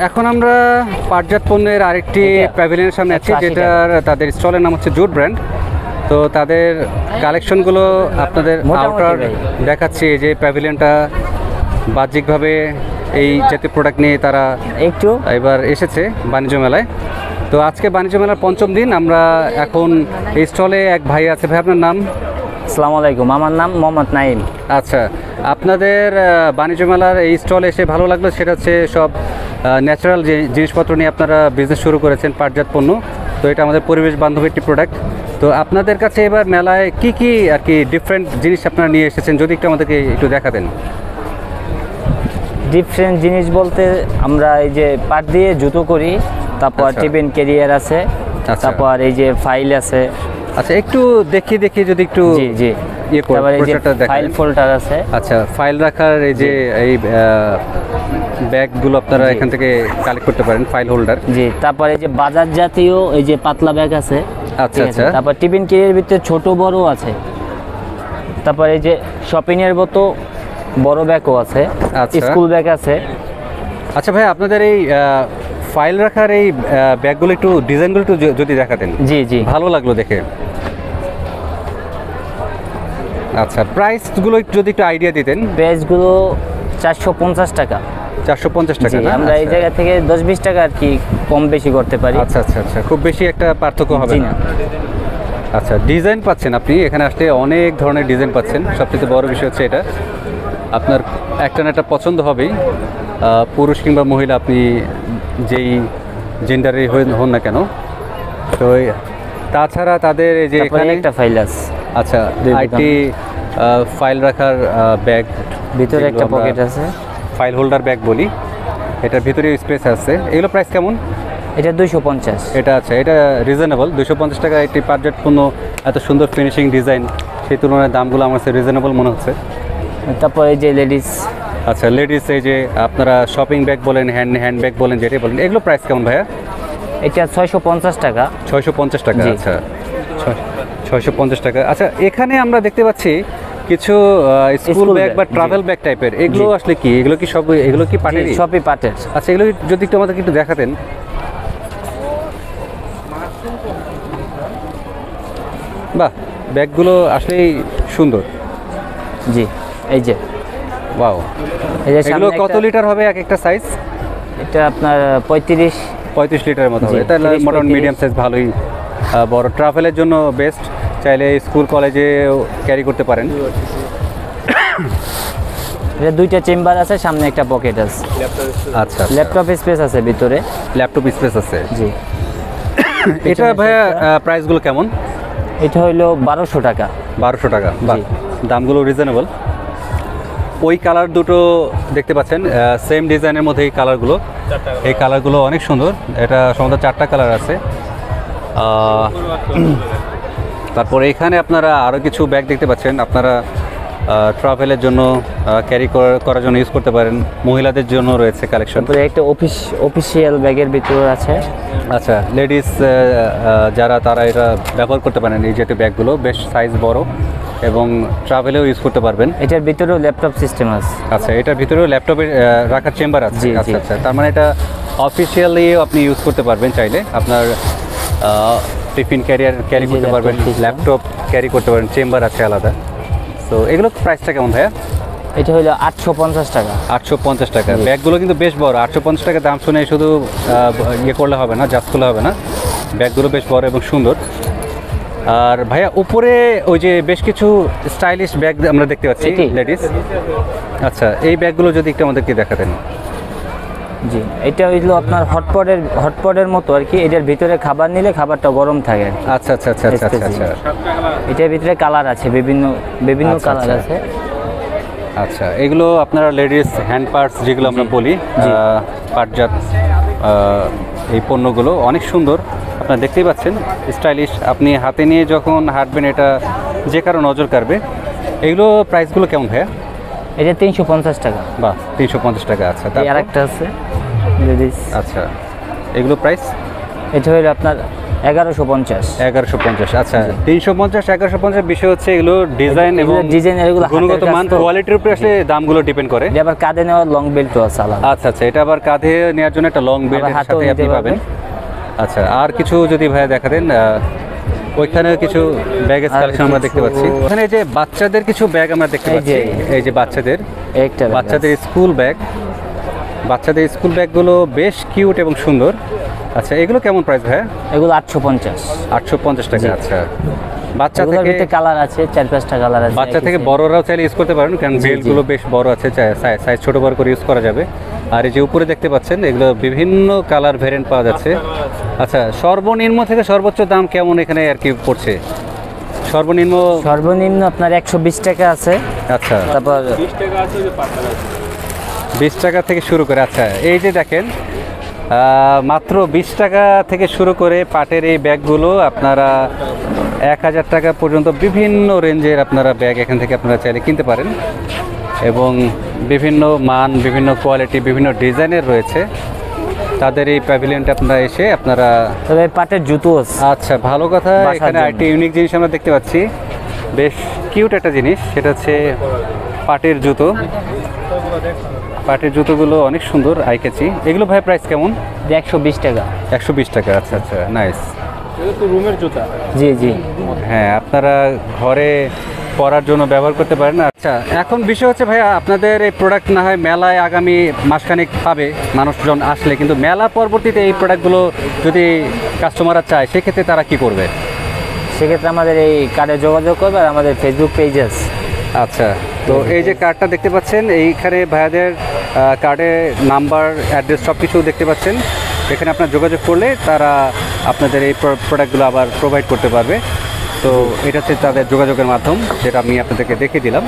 এখন আমরা পাটজাত পণ্যের আরেকটি প্যাভিলিয়নের সামনে আছি, যেটার তাদের স্টলের নাম হচ্ছে জুট ব্র্যান্ড। তো তাদের কালেকশনগুলো আপনাদের আউটার দেখাচ্ছি। এই যে প্যাভিলিয়নটা বাহ্যিকভাবে এই জাতীয় প্রোডাক্ট নিয়ে তারা একটু এবার এসেছে বাণিজ্য মেলায়। তো আজকে বাণিজ্য মেলার পঞ্চম দিন। আমরা এখন এই স্টলে এক ভাই আছে। ভাই, আপনার নাম? আসসালামু আলাইকুম, আমার নাম মোহাম্মদ নাইম। আচ্ছা, আপনাদের বাণিজ্য মেলার এই স্টলে এসে ভালো লাগলো, সেটা হচ্ছে সব ন্যাচারাল যে জিনিসপত্র নিয়ে আপনারা বিজনেস শুরু করেছেন, পাটজাত পণ্য। তো এটা আমাদের পরিবেশ বান্ধব একটি প্রোডাক্ট। তো আপনাদের কাছে এবার মেলায় কি কি আর কি ডিফারেন্ট জিনিস আপনারা নিয়ে এসেছেন, যদি একটু আমাদেরকে একটু দেখাতেন। ডিফারেন্ট জিনিস বলতে আমরা এই যে পাট দিয়ে জুতো করি, তারপর টিফিন ক্যারিয়ার আছে, তারপর এই যে ফাইল আছে। আচ্ছা, একটু দেখি যদি একটু জি জি ফাইল ফোল্ডার আছে। আচ্ছা, ফাইল রাখার এই যে এই ব্যাগগুলো আপনারা এখান থেকে কালেক্ট করতে পারেন, ফাইল হোল্ডার। জি, তারপর এই যে বাজার জাতীয় এই যে পাতলা ব্যাগ আছে। আচ্ছা আচ্ছা, তারপর টিফিন ক্যারিয়ার ভিতরে ছোট বড় আছে। তারপর এই যে শপিং এর মতো বড় ব্যাগও আছে, স্কুল ব্যাগ আছে। আচ্ছা ভাই, আপনাদের এই ফাইল রাখার এই ব্যাগগুলো একটু ডিজাইনগুলো একটু যদি দেখাতেন। জি জি, ভালো লাগলো দেখে। আচ্ছা, প্রাইসগুলো যদি একটু আইডিয়া দিতেন। প্রাইসগুলো 450 টাকা। 450 টাকা না? আমরা এই জায়গা থেকে 10-20 টাকা আর কি কম বেশি করতে পারি। আচ্ছা আচ্ছা আচ্ছা, খুব বেশি একটা পার্থক্য হবে না। আচ্ছা, ডিজাইন পাচ্ছেন আপনি এখানে আসলে, অনেক ধরনের ডিজাইন পাচ্ছেন। সবচেয়ে বড় বিষয় হচ্ছে এটা আপনার একটা না একটা পছন্দ হবেই, পুরুষ কিংবা মহিলা, আপনি যেই জেন্ডারে হন না কেন। তো তাছাড়া তাদের এই যে এখানে একটা ফাইল আছে। আচ্ছা, আইটি ফাইল রাখার ব্যাগ, ভিতরে একটা পকেট আছে, ফাইল হোল্ডার ব্যাগ বলি। এটার ভিতরে স্পেস আছে। এগুলো প্রাইস কেমন? এটা 250। এটা আচ্ছা, এটা রিজনেবল। 250 টাকা একটি পাটজাত পণ্য, এত সুন্দর ফিনিশিং ডিজাইন, সেই তুলনায় দামগুলো আমার কাছে রিজনেবল মনে হচ্ছে। তারপর এই যে লেডিস। আচ্ছা, লেডিস এই যে আপনারা শপিং ব্যাগ বলেন, হ্যান্ড ব্যাগ বলেন, যেটাই বলেন, এগুলো প্রাইস কেমন ভাইয়া? এটা 650 টাকা। 650 টাকা। আচ্ছা, 650 টাকা। আচ্ছা, এখানে আমরা দেখতে পাচ্ছি কিছু স্কুল ব্যাগ বা ট্রাভেল ব্যাগ টাইপের। এগুলো আসলে কি? এগুলো কি সব, এগুলো কি পাটের? সবই পাটের। আচ্ছা, এগুলো যদি একটু আমাদেরকে একটু দেখাতেন। বাহ, ব্যাগগুলো আসলেই সুন্দর। জি, এই যে ওয়াও, এগুলো কত লিটার হবে এক একটা সাইজ? এটা আপনার 35 লিটারের মতো হবে। তাহলে মোটামুটি মিডিয়াম সাইজ, ভালোই বড়। ট্রাভেলের জন্য বেস্ট, চাইলে স্কুল কলেজে ক্যারি করতে পারেন। এটা দুইটা চেম্বার আছে, সামনে একটা পকেট আছে। আচ্ছা, ল্যাপটপ স্পেস আছে ভিতরে। ল্যাপটপ স্পেস আছে। জি। এটা ভাইয়া প্রাইসগুলো কেমন? এটা হইলো 1200 টাকা। 1200 টাকা, বাহ, দামগুলো রিজনেবল। ওই কালার দুটো দেখতে পাচ্ছেন, সেম ডিজাইনের মধ্যে এই কালারগুলো, এই কালারগুলো অনেক সুন্দর। এটা সম্ভবত 4টা কালার আছে। তারপরে এখানে আপনারা আরও কিছু ব্যাগ দেখতে পাচ্ছেন, আপনারা ট্রাভেলের জন্য ক্যারি করার জন্য ইউজ করতে পারেন। মহিলাদের জন্য রয়েছে কালেকশন। তারপরে একটা অফিসিয়াল ব্যাগের ভিতরে আছে। আচ্ছা, লেডিস যারা, তারা এটা ব্যবহার করতে পারেন। এই জাতীয় ব্যাগগুলো বেশ সাইজ বড় এবং ট্রাভেলেও ইউজ করতে পারবেন। এটার ভিতরেও ল্যাপটপ সিস্টেম আছে। আচ্ছা, এটার ভিতরেও ল্যাপটপের রাখার চেম্বার আছে। আচ্ছা আচ্ছা, তার মানে এটা অফিসিয়ালিও আপনি ইউজ করতে পারবেন চাইলে। আপনার টিফিন ক্যারিয়ার ক্যারি করতে পারবেন, ল্যাপটপ ক্যারি করতে পারেন, চেম্বার আছে আলাদা। তো এগুলো প্রাইসটা কেমন ভাইয়া? এটা হলো 850 টাকা। 850 টাকা। ব্যাগগুলো কিন্তু বেশ বড়। 850 টাকা দাম শুনে শুধু ইয়ে করলে হবে না, জাজ করলে হবে না। ব্যাগগুলো বেশ বড় এবং সুন্দর। আর ভাইয়া, উপরে ওই যে বেশ কিছু স্টাইলিশ ব্যাগ আমরা দেখতে পাচ্ছি লেডিস। আচ্ছা, এই ব্যাগগুলো যদি একটু আমাদেরকে দেখাতেন। জি, এটা হইলো আপনার হটপটের মতো আর কি। এটার ভিতরে খাবার নিলে খাবারটা গরম থাকে। আচ্ছা আচ্ছা আচ্ছা আচ্ছা আচ্ছা, এটার ভিতরে কালার আছে, বিভিন্ন কালার আছে। আচ্ছা, এগুলো আপনারা লেডিস হ্যান্ড পার্টস যেগুলো আমরা বলি, পাটজাত এই পণ্যগুলো অনেক সুন্দর। আপনারা দেখতেই পাচ্ছেন, স্টাইলিশ। আপনি হাতে নিয়ে যখন হাঁটবেন, এটা যে কারো নজর কাড়বে। এগুলো প্রাইসগুলো কেমন ভাইয়া? এটা 350 টাকা। বাহ, 350 টাকা। আচ্ছা, আর একটা আছে লেডিস। আচ্ছা, এগুলো প্রাইস? এটা হলো আপনার 1150। 1150, আচ্ছা 350 1150 বিষয় হচ্ছে এগুলো ডিজাইন এবং ডিজাইন এগুলো গুণগত মান কোয়ালিটির উপরে আসলে দামগুলো ডিপেন্ড করে। এটা আবার কাঁধে নেওয়ার লং বেল্টও আছে আলাদা। আচ্ছা আচ্ছা, এটা আবার কাঁধে নেওয়ার জন্য একটা লং বেল্ট আবার হাতেও সাথে আপনি নিতে পাবেন। আচ্ছা, আর কিছু যদি ভাইয়া দেখাতেন, ওইখানে কিছু ব্যাগেজ কালেকশন আমরা দেখতে পাচ্ছি। ওখানে যে বাচ্চাদের কিছু ব্যাগ আমরা দেখতে এই পাচ্ছি, যে- এই যে বাচ্চাদের একটা বাচ্চাদের স্কুল ব্যাগ, বাচ্চাদের স্কুল ব্যাগগুলো বেশ কিউট এবং সুন্দর। আচ্ছা, এগুলো কেমন প্রাইস ভাইয়া? এগুলো 850। 850 টাকা। আচ্ছা, বাচ্চা এগুলোর থেকে ভিতরে কালার আছে 4-5টা কালার আছে। বাচ্চা থেকে বড়রাও চাইলে ইউজ করতে পারেন, কারণ বেল্টগুলো বেশ বড় আছে, সাইজ ছোট বড় করে ইউজ করা যাবে। আর এই যে উপরে দেখতে পাচ্ছেন, এগুলো বিভিন্ন কালার ভেরিয়েন্ট পাওয়া যাচ্ছে। আচ্ছা, সর্বনিম্ন থেকে সর্বোচ্চ দাম কেমন এখানে আর কি পড়ছে? সর্বনিম্ন আপনার 120 টাকা আছে। আচ্ছা, তারপর 20 টাকা থেকে শুরু করে। আচ্ছা, এই যে দেখেন, মাত্র 20 টাকা থেকে শুরু করে পাটের এই ব্যাগগুলো আপনারা 1000 টাকা পর্যন্ত বিভিন্ন রেঞ্জের আপনারা ব্যাগ এখান থেকে আপনারা চাইলে কিনতে পারেন, এবং বিভিন্ন মান, বিভিন্ন কোয়ালিটি, বিভিন্ন ডিজাইনের রয়েছে তাদের এই প্যাভিলিয়নটা আপনারা এসে আপনারা। তবে পাটের জুতো আছে। আচ্ছা, ভালো কথা। বাসার এখানে জন্য। আরেকটি ইউনিক জিনিস আমরা দেখতে পাচ্ছি, বেশ কিউট একটা জিনিস, সেটা হচ্ছে পাটের জুতো। পাটের জুতোগুলো অনেক সুন্দর, আই ক্যাচি। এগুলো ভাই প্রাইস কেমন? 120 টাকা। 120 টাকা। আচ্ছা আচ্ছা, নাইস। জি জি। হ্যাঁ, আপনারা ঘরে পরার জন্য ব্যবহার করতে পারেন। আচ্ছা, এখন বিষয় হচ্ছে ভাইয়া, আপনাদের এই প্রোডাক্ট না হয় মেলায় আগামী মাসখানেক পাবে মানুষজন আসলে, কিন্তু মেলা পরবর্তীতে এই প্রোডাক্টগুলো যদি কাস্টমাররা চায়, সেক্ষেত্রে তারা কি করবে? সেক্ষেত্রে আমাদের এই কার্ডে যোগাযোগ করবে, আর আমাদের ফেসবুক পেজ আছে। আচ্ছা, তো এই যে কার্ডটা দেখতে পাচ্ছেন, এইখানে ভাইয়াদের কার্ডে নাম্বার, অ্যাড্রেস সব কিছু দেখতে পাচ্ছেন। এখানে আপনার যোগাযোগ করলে তারা আপনাদের এই প্রোডাক্টগুলো আবার প্রোভাইড করতে পারবে। তো এটা হচ্ছে তাদের যোগাযোগের মাধ্যম, যেটা আমি আপনাদেরকে দেখিয়ে দিলাম।